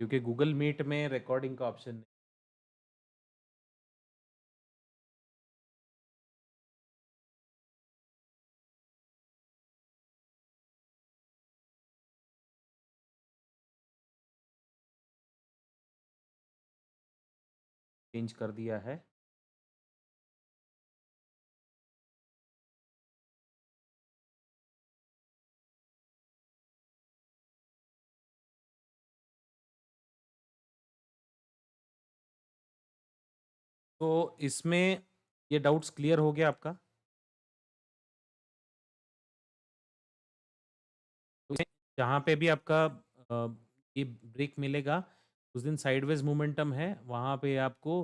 क्योंकि Google meet में recording का ऑप्शन चेंज कर दिया है। तो इसमें ये डाउट्स क्लियर हो गया आपका? तो जहाँ पे भी आपका ये ब्रेक मिलेगा, उस दिन साइडवेज मोमेंटम है, वहाँ पे आपको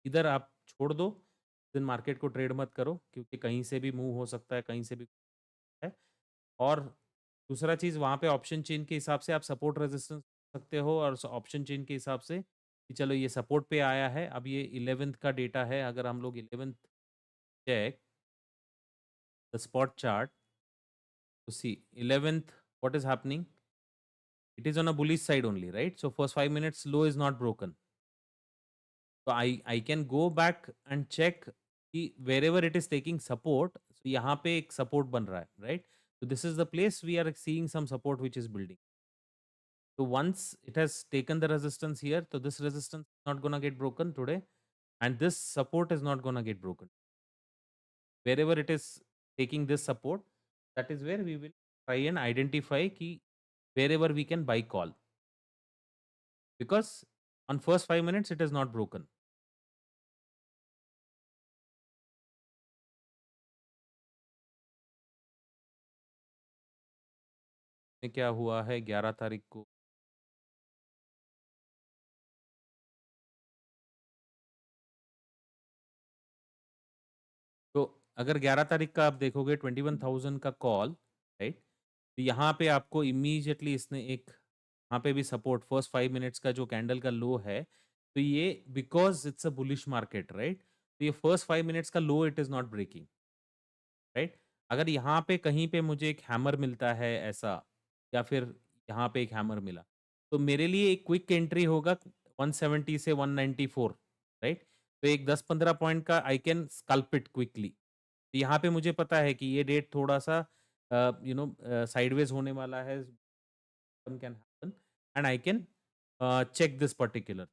इधर आप छोड़ दो, उस दिन मार्केट को ट्रेड मत करो, क्योंकि कहीं से भी मूव हो सकता है, कहीं से भी है। और दूसरा चीज़, वहाँ पे ऑप्शन चेन के हिसाब से आप सपोर्ट रेजिस्टेंस सकते हो, और ऑप्शन चेन के हिसाब से कि चलो ये सपोर्ट पे आया है। अब ये 11th का डेटा है, अगर हम लोग 11th check the spot chart, तो सी 11th what is happening, it is on a bullish side only, right? So first 5 minutes low is not broken. So I can go back and check कि wherever it is taking support, so यहाँ पे एक support बन रहा है, right? So this is the place we are seeing some support which is building. So once it has taken the resistance here, so this resistance is not gonna get broken today, and this support is not gonna get broken. Wherever it is taking this support, that is where we will try and identify कि wherever we can buy call, because on first 5 minutes it is not broken. में क्या हुआ है 11 तारीख को, तो अगर 11 तारीख का आप देखोगे 21,000 का कॉल, राइट? तो यहाँ पे आपको इमीडिएटली इसने एक, यहाँ पे भी सपोर्ट फर्स्ट 5 मिनट्स का जो कैंडल का लो है, तो ये because it's a bullish market, right? तो ये फर्स्ट 5 मिनट्स का low it is not breaking, right? अगर यहाँ पे कहीं पे मुझे एक हैमर मिलता है ऐसा, या फिर यहाँ पे एक हैमर मिला, तो मेरे लिए एक क्विक एंट्री होगा 170 से 194, राइट? तो एक 10-15 पॉइंट का I can scalp it quickly. यहाँ पे मुझे पता है कि ये डेट थोड़ा-सा साइडवेज होने वाला है, can happen, and I can check this particular,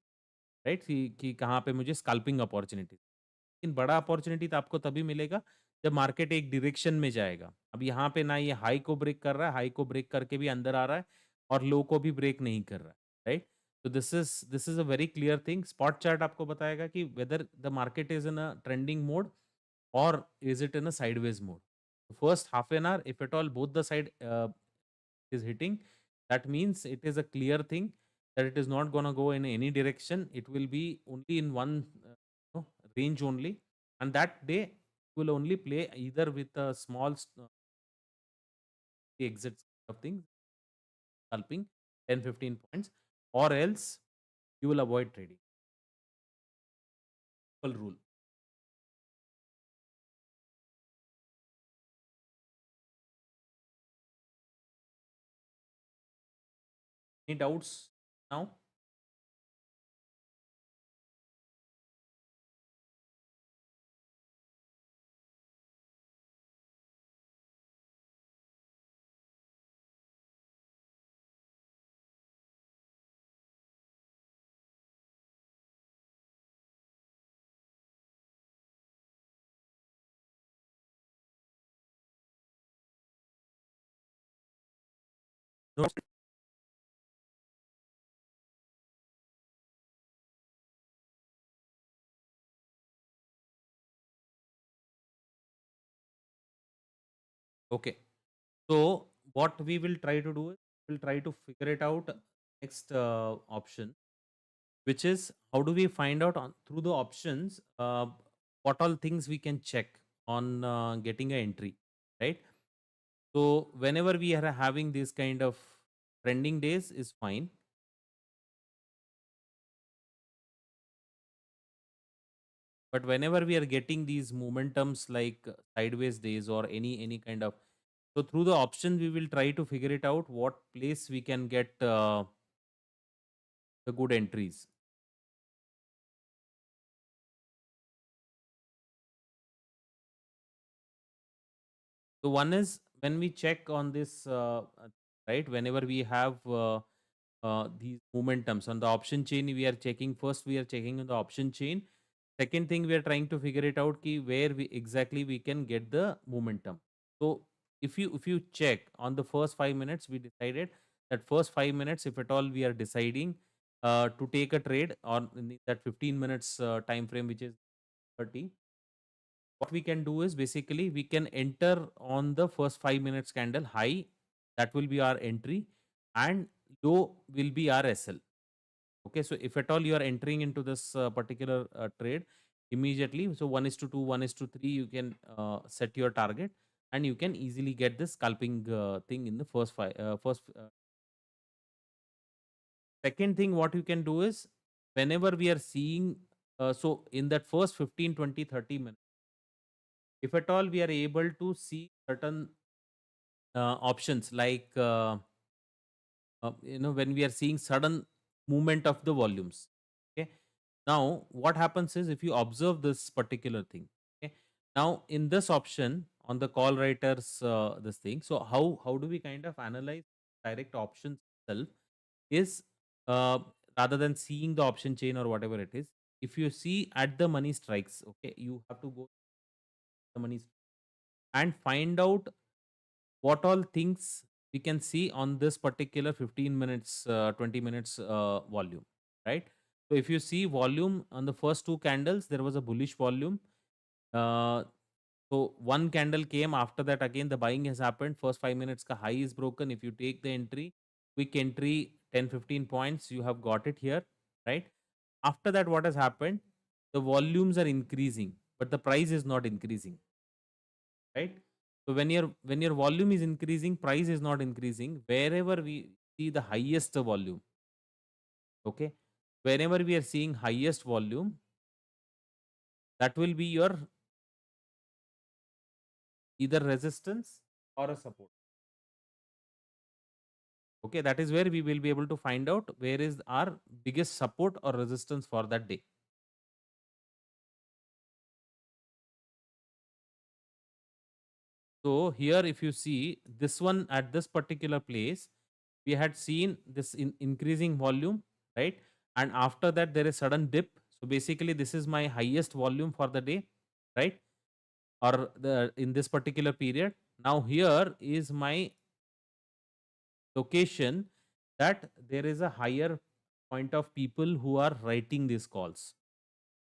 right? कि कहाँ पे मुझे स्कैल्पिंग अपॉर्च्युनिटी। लेकिन बड़ा अपॉर्च्युनिटी तो आपको तभी मिलेगा जब मार्केट एक डायरेक्शन में जाएगा। अब यहाँ पे ना ये हाई को ब्रेक कर रहा है, हाई को ब्रेक करके भी अंदर आ रहा है, और लो को भी ब्रेक नहीं कर रहा है, राइट? तो this is a very clear thing. Spot chart आपको बताएगा कि whether the market is in a trending mode or is it in a sideways mode. First half an hour, if at all both the side is hitting, that means it is a clear thing that it is not going to go in any direction. It will be only in one you know, range only, and that day will only play either with a small exits of things, scalping 10-15 points, or else you will avoid trading. Simple rule. Any doubts now? No. Okay. So what we will try to do is we'll try to figure it out next option, which is how do we find out on through the options what all things we can check on getting a entry, right? So whenever we are having this kind of trending days is fine, but whenever we are getting these momentums like sideways days or any kind of, so through the options we will try to figure it out what place we can get the good entries. So one is when we check on this, right? Whenever we have these momentums on the option chain, we are checking first. We are checking on the option chain. Second thing, we are trying to figure it out ki where we exactly we can get the momentum. So if you check on the first 5 minutes, we decided that first 5 minutes, if at all we are deciding to take a trade on in that 15 minutes time frame, which is 30, what we can do is basically we can enter on the first 5 minutes candle high. That will be our entry, and low will be our SL. Okay, so if at all you are entering into this particular trade immediately, so 1 is to 2, 1 is to 3, you can set your target, and you can easily get this scalping thing in the first five. Second thing, what you can do is whenever we are seeing, so in that first 15, 20, 30 minutes, if at all we are able to see certain options like when we are seeing sudden movement of the volumes. Okay, now what happens is if you observe this particular thing. Okay, now in this option on the call writers, this thing, so how do we kind of analyze direct options itself is, uh, rather than seeing the option chain or whatever it is, if you see at the money strikes, okay, you have to go to the money and find out what all things we can see on this particular 15 minutes, 20 minutes volume, right? So if you see volume on the first two candles, there was a bullish volume. Uh, so one candle came after that, again the buying has happened. First 5 minutes ka high is broken. If you take the entry, quick entry, 10-15 points, you have got it here, right? After that, what has happened? The volumes are increasing, but the price is not increasing, right? So when your volume is increasing, price is not increasing. Wherever we see the highest volume, okay, whenever we are seeing highest volume, that will be your either resistance or a support. Okay, that is where we will be able to find out where is our biggest support or resistance for that day. So here, if you see this one at this particular place, we had seen this increasing volume, right? And after that, there is sudden dip. So basically, this is my highest volume for the day, right? Or the in this particular period. Now here is my location that there is a higher point of people who are writing these calls.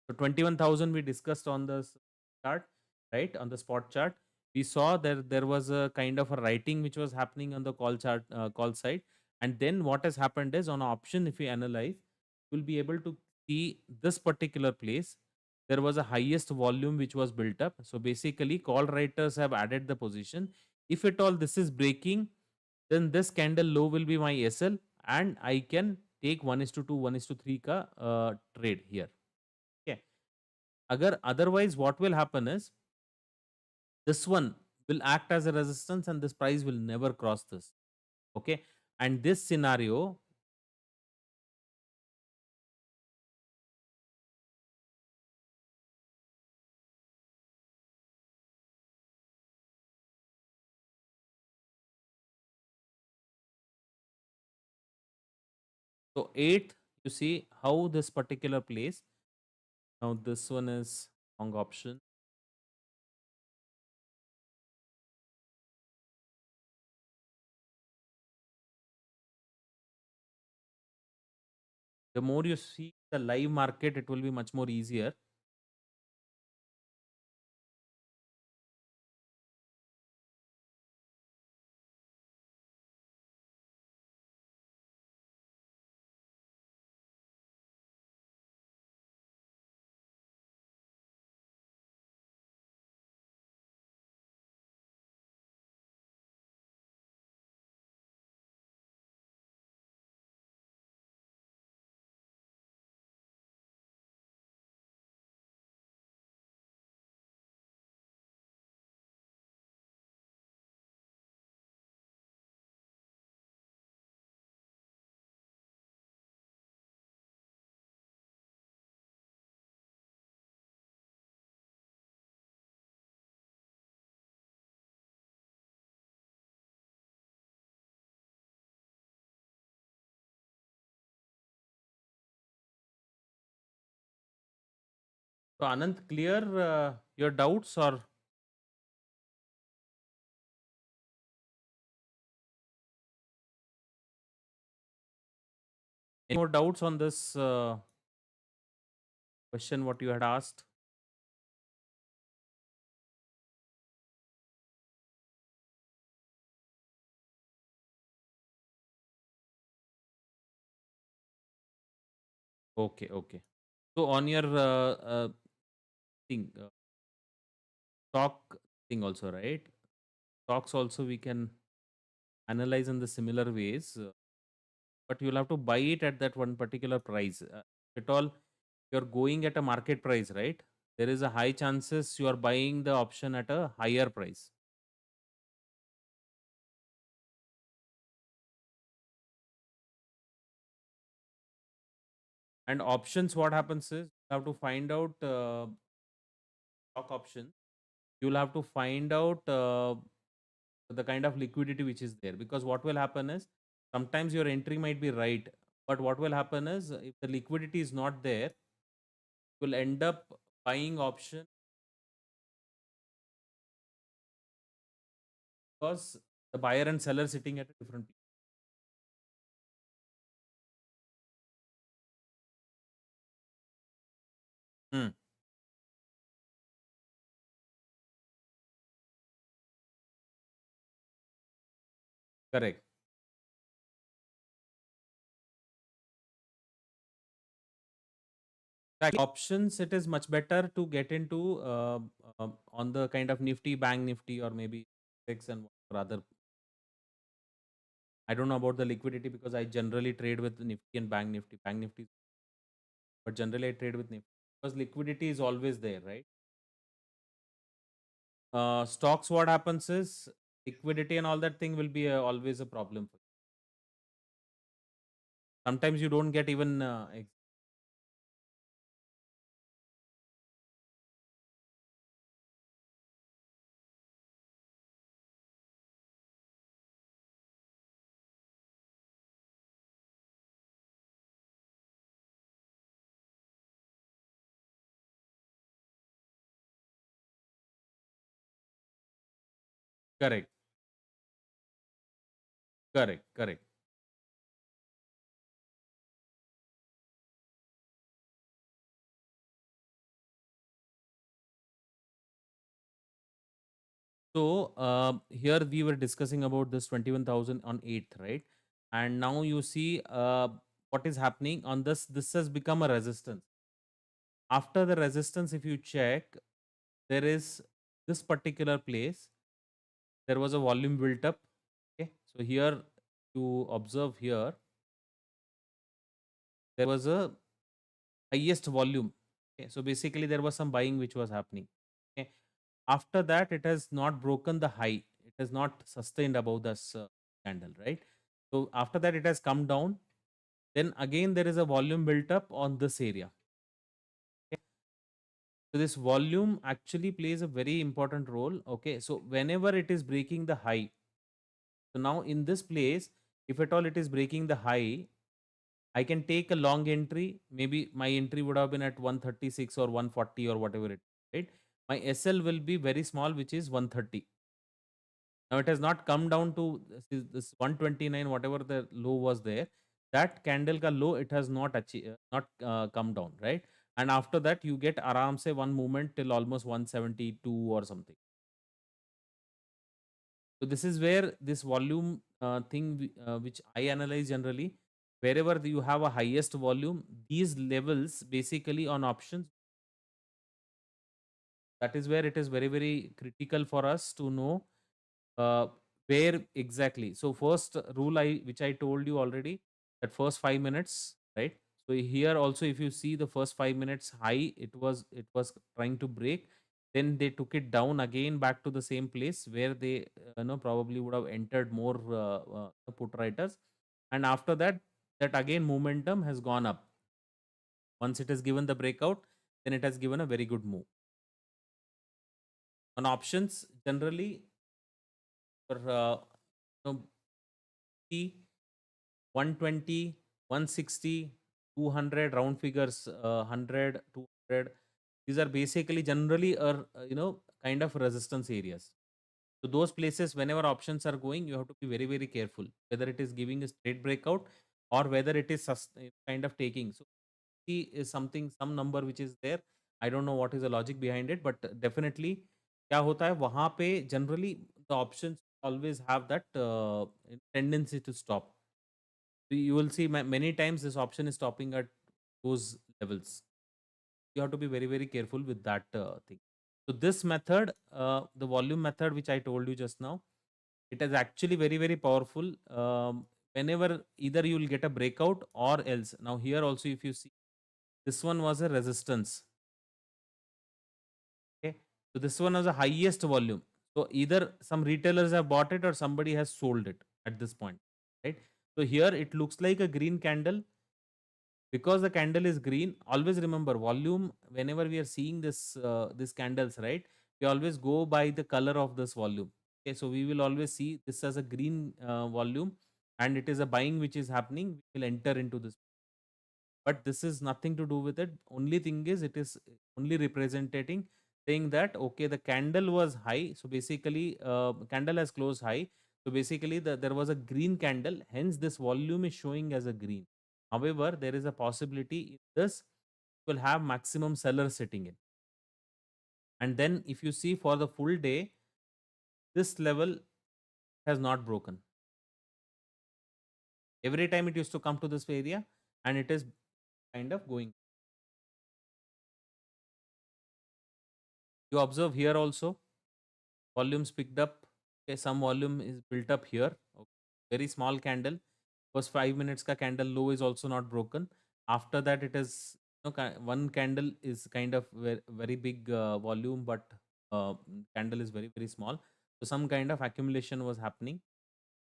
So 21,000 we discussed on the chart, right? On the spot chart, we saw that there was a kind of a writing which was happening on the call chart, call side. And then what has happened is on option, if we analyze, we'll be able to see this particular place. There was a highest volume which was built up. So basically, call writers have added the position. If at all this is breaking, then this candle low will be my SL, and I can take 1 is to 2, 1 is to 3 ka trade here. Okay. Agar otherwise, what will happen is this one will act as a resistance and this price will never cross this. Okay. And this scenario, so eighth, you see how this particular place. Now this one is long option. The more you see the live market, it will be much more easier. So Anant, clear your doubts or any more doubts on this question what you had asked? Okay, okay. So on your thing, stock thing also, right? Stocks also we can analyze in the similar ways, but you'll have to buy it at that one particular price. If at all you're going at a market price, right? There is a high chances you are buying the option at a higher price. And options, what happens is you have to find out stock options. You'll have to find out the kind of liquidity which is there, because what will happen is sometimes your entry might be right, but what will happen is if the liquidity is not there, you will end up buying option because the buyer and seller sitting at a different place. Hmm, correct. Options, it is much better to get into on the kind of Nifty, Bank Nifty, or maybe six and rather. I don't know about the liquidity because I generally trade with Nifty and Bank Nifty. Bank Nifty, but generally I trade with Nifty because liquidity is always there, right? Stocks, what happens is liquidity and all that thing will be always a problem. Sometimes you don't get even correct, correct, correct. So here we were discussing about this 21,000 on 8th, right? And now you see what is happening on this. This has become a resistance. After the resistance, if you check, there is this particular place. There was a volume built up. Okay, so here you observe here there was a highest volume. Okay, so basically there was some buying which was happening. Okay, after that it has not broken the high. It has not sustained above this candle, right? So after that it has come down. Then again there is a volume built up on this area. Okay? So this volume actually plays a very important role. Okay, so whenever it is breaking the high, so now in this place, if at all it is breaking the high, I can take a long entry. Maybe my entry would have been at 136 or 140 or whatever it, right? My SL will be very small, which is 130. Now it has not come down to this 129, whatever the low was there. That candle ka low, it has not achieved, not come down, right? And after that, you get aram se one movement till almost 172 or something. So this is where this volume thing, which I analyze generally, wherever you have a highest volume, these levels basically on options, that is where it is very, very critical for us to know uh, where exactly. So first rule which I told you already, that first 5 minutes, right? So here also, if you see the first 5 minutes high, it was trying to break. Then they took it down again back to the same place where they probably would have entered more put writers, and after that, that again momentum has gone up. Once it has given the breakout, then it has given a very good move. On options, generally for you know, 120, 160, 200 round figures, 100, 200. These are basically generally kind of resistance areas. So those places, whenever options are going, you have to be very, very careful whether it is giving a straight breakout or whether it is kind of taking. So T is something, some number which is there. I don't know what is the logic behind it, but definitely क्या होता है वहाँ पे generally the options always have that tendency to stop. So you will see many times this option is stopping at those levels. You have to be very, very careful with that thing. So this method, the volume method which I told you just now, it is actually very, very powerful. Whenever either you will get a breakout or else. Now here also if you see, this one was a resistance. Okay. So this one was the highest volume. So either some retailers have bought it or somebody has sold it at this point. Right. So here it looks like a green candle. Because the candle is green, always remember volume. Whenever we are seeing this candles, right, we always go by the color of this volume. Okay, so we will always see this as a green volume, and it is a buying which is happening. We will enter into this, but this is nothing to do with it. Only thing is, it is only representing, saying that okay, the candle was high, so basically candle has closed high, so basically there was a green candle, hence this volume is showing as a green. However, there is a possibility in this will have maximum seller sitting in, and then if you see for the full day, this level has not broken. Every time it used to come to this area, and it is kind of going. You observe here also, volumes picked up. Okay, some volume is built up here. Okay. Very small candle. First 5 minutes ka candle low is also not broken. After that, it is one candle is kind of very, very big volume, but candle is very, very small. So some kind of accumulation was happening.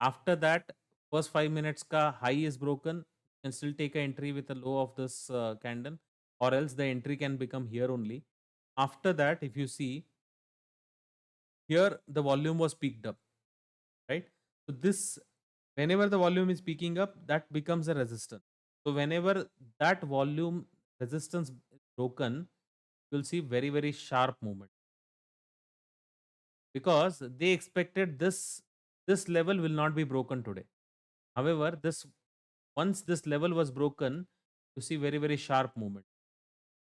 After that, first 5 minutes ka high is broken. You can still take an entry with a low of this candle, or else the entry can become here only. After that, if you see here, the volume was peaked up, right? So this, whenever the volume is peaking up, that becomes a resistance. So whenever that volume resistance is broken, you'll see very, very sharp movement, because they expected this level will not be broken today. However, this once this level was broken, you see very, very sharp movement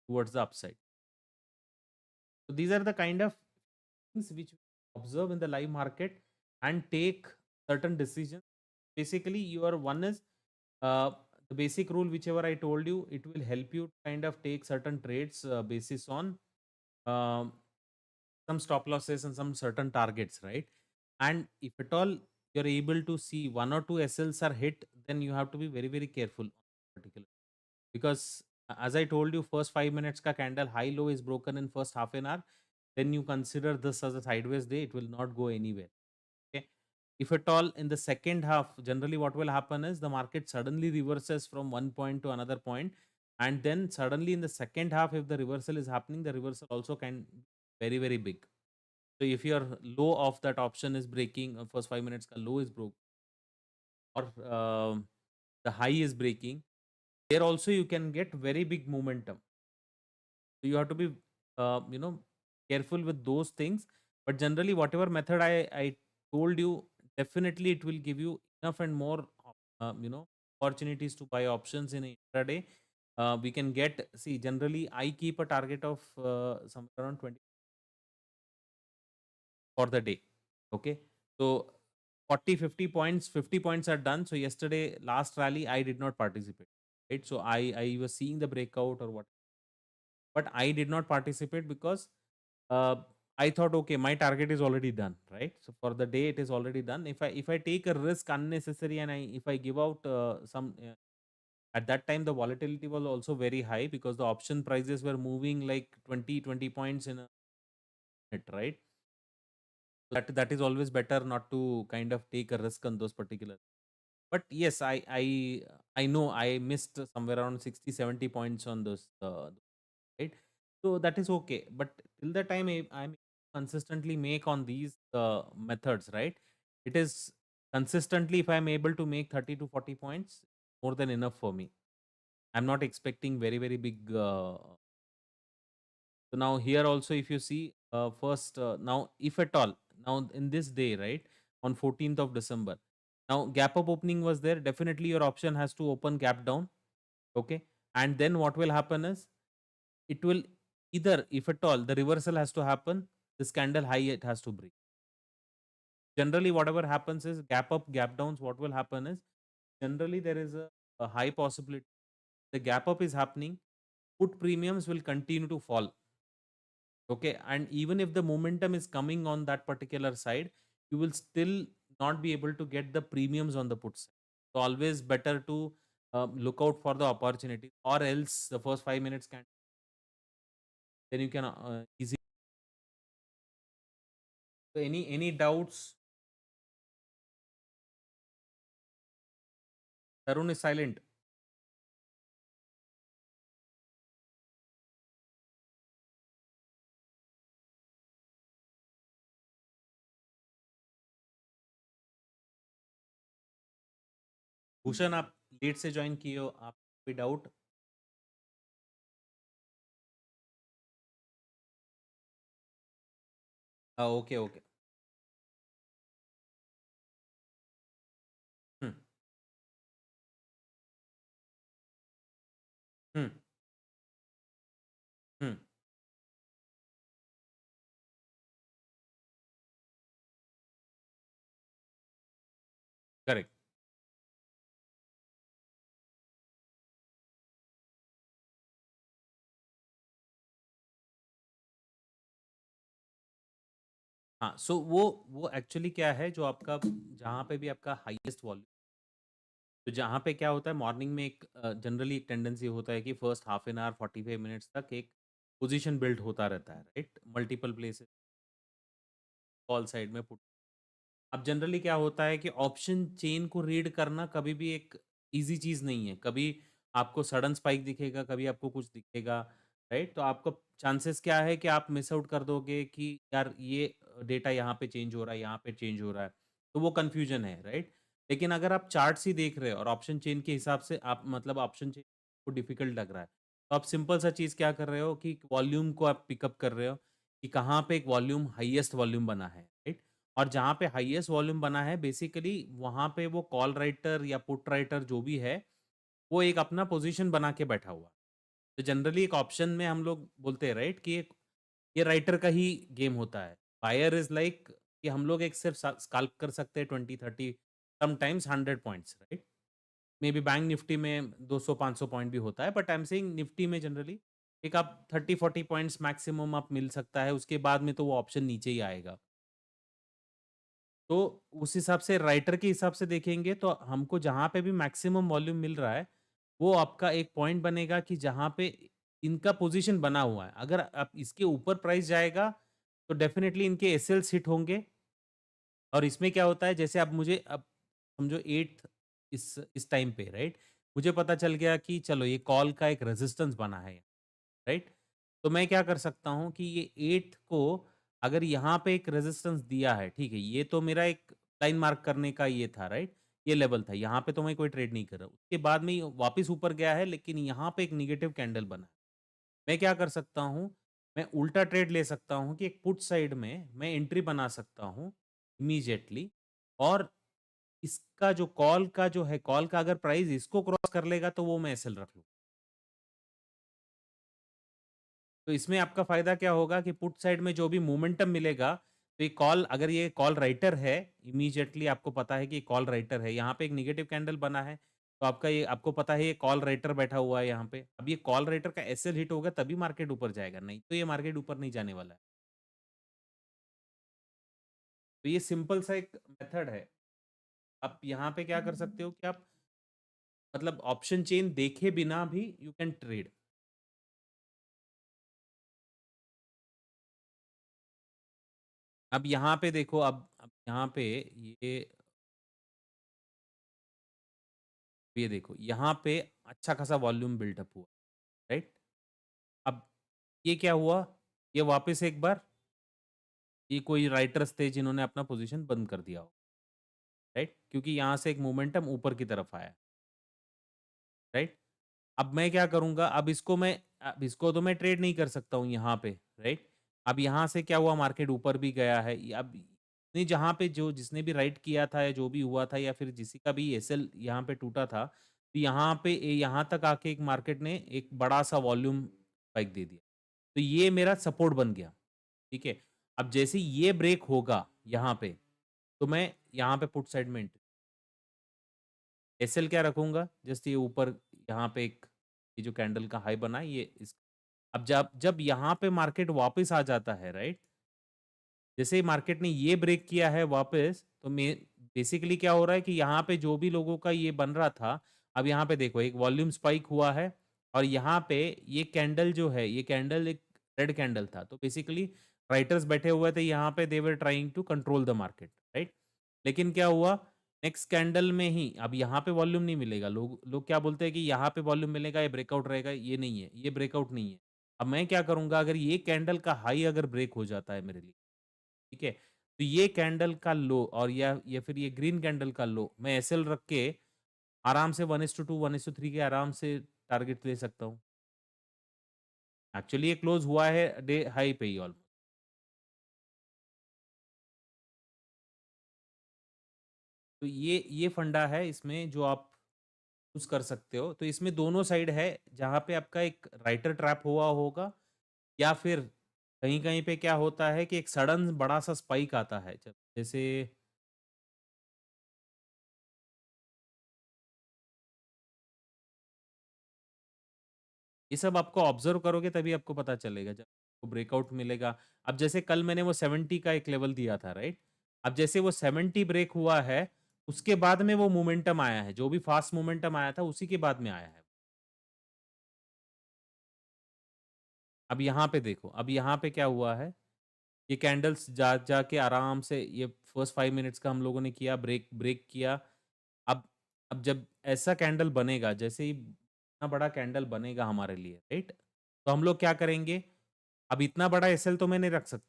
towards the upside. So these are the kind of things which we observe in the live market and take certain decisions. Basically, your one is uh, the basic rule, whichever I told you, it will help you kind of take certain trades basis on um, some stop losses and some certain targets, right? And if at all you're able to see one or two SLs are hit, then you have to be very, very careful on particular, because as I told you, first 5 minutes ka candle high low is broken in first half an hour, then you consider this as a sideways day, it will not go anywhere. Okay. If at all in the second half, generally what will happen is the market suddenly reverses from one point to another point, and then suddenly in the second half, if the reversal is happening, the reversal also can be very, very big. So if your low of that option is breaking, first 5 minutes ka low is broke, or the high is breaking, there also you can get very big momentum. So you have to be, careful with those things. But generally, whatever method I told you, definitely it will give you enough and more, opportunities to buy options in intraday. We can get, see, generally I keep a target of somewhere around 20 for the day. Okay. So 40, 50 points, 50 points are done. So yesterday, last rally, I did not participate. Right. So I was seeing the breakout or what, but I did not participate because uh, I thought, okay, my target is already done, right? So for the day, it is already done. If I take a risk unnecessary, and if I give out some at that time, the volatility was also very high because the option prices were moving like 20 points in a minute, right? That is always better not to kind of take a risk on those particular. But yes, I know I missed somewhere around 60, 70 points on those. Right? So that is okay. But till the time I'm consistently make on these methods, right? It is consistently, if I'm able to make 30 to 40 points, more than enough for me. I'm not expecting very, very big So now here also, if you see, first, now if at all, now in this day, right, on 14th of December, now gap up opening was there. Definitely your option has to open gap down. Okay. And then what will happen is it will either, if at all, the reversal has to happen, this candle high it has to break. Generally, whatever happens is gap up, gap downs, what will happen is generally there is a high possibility the gap up is happening, put premiums will continue to fall. Okay, and even if the momentum is coming on that particular side, you will still not be able to get the premiums on the put side. So always better to look out for the opportunity, or else the first 5 minutes can, then you can easily. So any doubts? Tarun is silent. Bhushan आप late से join किए हो, आप कोई doubt? Okay okay. Hmm. Hmm. Hmm. Correct. हाँ, so वो actually क्या है, जो आपका जहाँ पे भी आपका हाईएस्ट वॉल्यूम, तो जहाँ पे क्या होता है मॉर्निंग में, एक जनरली एक टेंडेंसी होता है कि first half an hour 45 minutes तक एक पोजीशन बिल्ड होता रहता है, right, multiple places call side में पुट. अब जनरली क्या होता है कि ऑप्शन चेन को रीड करना कभी भी एक ईज़ी चीज़ नहीं है। कभी आपको सडन स्पाइक दिखेगा, कभी आपको कुछ दिखेगा, राइट? तो आपका चांसेस क्या है कि आप मिस आउट कर दोगे कि यार ये डेटा यहाँ पे चेंज हो रहा है, यहाँ पे चेंज हो रहा है। तो वो कन्फ्यूजन है, राइट? लेकिन अगर आप चार्ट्स ही देख रहे हो और ऑप्शन चेन के हिसाब से आप मतलब ऑप्शन चेन को डिफ़िकल्ट लग रहा है, तो आप सिंपल सा चीज़ क्या कर रहे हो कि वॉल्यूम को आप पिकअप कर रहे हो कि कहाँ पे एक वॉल्यूम हाईएस्ट वॉल्यूम बना है, राइट? और जहाँ पे हाईएस्ट वॉल्यूम बना है बेसिकली वहाँ पे वो कॉल राइटर या पुट राइटर जो भी है, वो एक अपना पोज़ीशन बना के बैठा हुआ है। तो जनरली एक ऑप्शन में हम लोग बोलते हैं, राइट, कि ये राइटर का ही गेम होता है। बायर इज़ लाइक कि हम लोग एक सिर्फ स्कैल्प कर सकते हैं 20-30, sometimes 100 points, right? Maybe bank Nifty में 200-500 पॉइंट भी होता है, but I am saying Nifty में जनरली एक आप 30-40 पॉइंट्स मैक्सिमम आप मिल सकता है, उसके बाद में तो वो ऑप्शन नीचे ही आएगा। तो उस हिसाब से राइटर के हिसाब से देखेंगे तो हमको जहाँ पे भी मैक्सिमम वॉल्यूम मिल रहा है, वो आपका एक पॉइंट बनेगा कि जहाँ पे इनका पोज़ीशन बना हुआ है। अगर आप इसके ऊपर प्राइस जाएगा, तो डेफ़िनेटली इनके एसएल्स हिट होंगे। और इसमें क्या होता है, जैसे अब मुझे अब समझो 8th इस टाइम पे, राइट? मुझे पता चल गया कि चलो ये कॉल का एक रेजिस्टेंस बना है, राइट? तो मैं क्या कर सकता हूँ कि ये 8 को अगर यहाँ पे एक रेजिस्टेंस दिया है, ठीक है? ये तो मेरा एक लाइन मार्क करने का ये था, राइट? ये लेवल था, यहाँ पे तो मैं कोई ट्रेड नहीं कर रहा हूँ। उसके बाद में ये वापस ऊपर गया है, लेकिन यहाँ पे एक नेगेटिव कैंडल बना है। मैं क्या कर सकता हूँ, मैं उल्टा ट्रेड ले सकता हूँ कि एक पुट साइड में मैं एंट्री बना सकता हूँ इमीडिएटली, और इसका जो कॉल का जो है, कॉल का अगर प्राइस इसको क्रॉस कर लेगा तो वो मैं एसएल रख लूँ। तो इसमें आपका फ़ायदा क्या होगा कि पुट साइड में जो भी मोमेंटम मिलेगा, तो ये कॉल, अगर ये कॉल राइटर है, इमीडिएटली आपको पता है कि ये कॉल राइटर है, यहाँ पे एक नेगेटिव कैंडल बना है, तो आपका ये आपको पता है ये कॉल राइटर बैठा हुआ है यहाँ पे। अब ये कॉल राइटर का एसएल हिट होगा तभी मार्केट ऊपर जाएगा, नहीं तो ये मार्केट ऊपर नहीं जाने वाला है। तो ये सिंपल सा एक मेथड है। आप यहाँ पे क्या कर सकते हो कि आप मतलब ऑप्शन चेन देखे बिना भी यू कैन ट्रेड। अब यहाँ पे देखो, अब यहाँ पे ये देखो, यहाँ पे अच्छा खासा वॉल्यूम बिल्डअप हुआ, राइट? अब ये क्या हुआ? ये वापस एक बार ये कोई राइटर्स थे जिन्होंने अपना पोज़ीशन बंद कर दिया हो, राइट? क्योंकि यहाँ से एक मोमेंटम ऊपर की तरफ आया, राइट? अब मैं क्या करूँगा? अब इसको मैं अब इसको तो मैं ट्रेड नहीं कर सकता हूँ यहाँ पे, राइट? अब यहाँ से क्या हुआ, मार्केट ऊपर भी गया है। अब नहीं, जहाँ पे जो जिसने भी राइट किया था या जो भी हुआ था या फिर किसी का भी एसएल यहाँ पे टूटा था, तो यहाँ पे यहाँ तक आके एक मार्केट ने एक बड़ा-सा वॉल्यूम स्पाइक दे दिया। तो ये मेरा सपोर्ट बन गया, ठीक है? अब जैसे ही ये ब्रेक होगा यहाँ पे, तो मैं यहाँ पे पुट साइड में एंट्री, एसएल क्या रखूँगा? जस्ट ये ऊपर यहाँ पे एक ये जो कैंडल का हाई बना है, ये इस अब जब जब यहाँ पे मार्केट वापस आ जाता है, राइट? जैसे ही मार्केट ने ये ब्रेक किया है वापस, तो मैं बेसिकली क्या हो रहा है कि यहाँ पे जो भी लोगों का ये बन रहा था, अब यहाँ पे देखो एक वॉल्यूम स्पाइक हुआ है और यहाँ पे ये कैंडल जो है, ये कैंडल एक रेड कैंडल था। तो बेसिकली राइटर्स बैठे हुए थे यहाँ पे, they were trying to control the market, right? लेकिन क्या हुआ, नेक्स्ट कैंडल में ही अब यहाँ पे वॉल्यूम नहीं मिलेगा। लोग लोग क्या बोलते हैं कि यहाँ पे वॉल्यूम मिलेगा, ये ब्रेकआउट रहेगा, ये नहीं है, ये ब्रेकआउट नहीं है। अब मैं क्या करूँगा, अगर ये कैंडल का हाई अगर ब्रेक हो जाता है मेरे लिए, ठीक है? तो ये कैंडल का लो और या फिर ये ग्रीन कैंडल का लो मैं एसएल रख के आराम से 1:2 1:3 के आराम से टारगेट ले सकता हूँ। एक्चुअली ये क्लोज़ हुआ है डे हाई पे ही ऑलमोस्ट। तो ये फंडा है इसमें जो आप यूज़ कर सकते हो। तो इसमें दोनों साइड है, जहाँ पे आपका एक राइटर ट्रैप हुआ होगा या फिर कहीं-कहीं पे क्या होता है कि एक सडन बड़ा-सा स्पाइक आता है। जैसे ये सब आपको ऑब्ज़र्व करोगे तभी आपको पता चलेगा, जब आपको ब्रेकआउट मिलेगा। अब जैसे कल मैंने वो 70 का एक लेवल दिया था, राइट? अब जैसे वो 70 ब्रेक हुआ है, उसके बाद में वो मोमेंटम आया है, जो भी फ़ास्ट मोमेंटम आया था उसी के बाद में आया है। अब यहाँ पे देखो, अब यहाँ पे क्या हुआ है, ये कैंडल्स जाके आराम से ये फर्स्ट 5 मिनट्स का हम लोगों ने किया, ब्रेक ब्रेक किया। अब अब जब ऐसा कैंडल बनेगा, जैसे ही इतना बड़ा कैंडल बनेगा हमारे लिए, राइट? तो हम लोग क्या करेंगे, अब इतना बड़ा एसएल तो मैं नहीं रख सकता।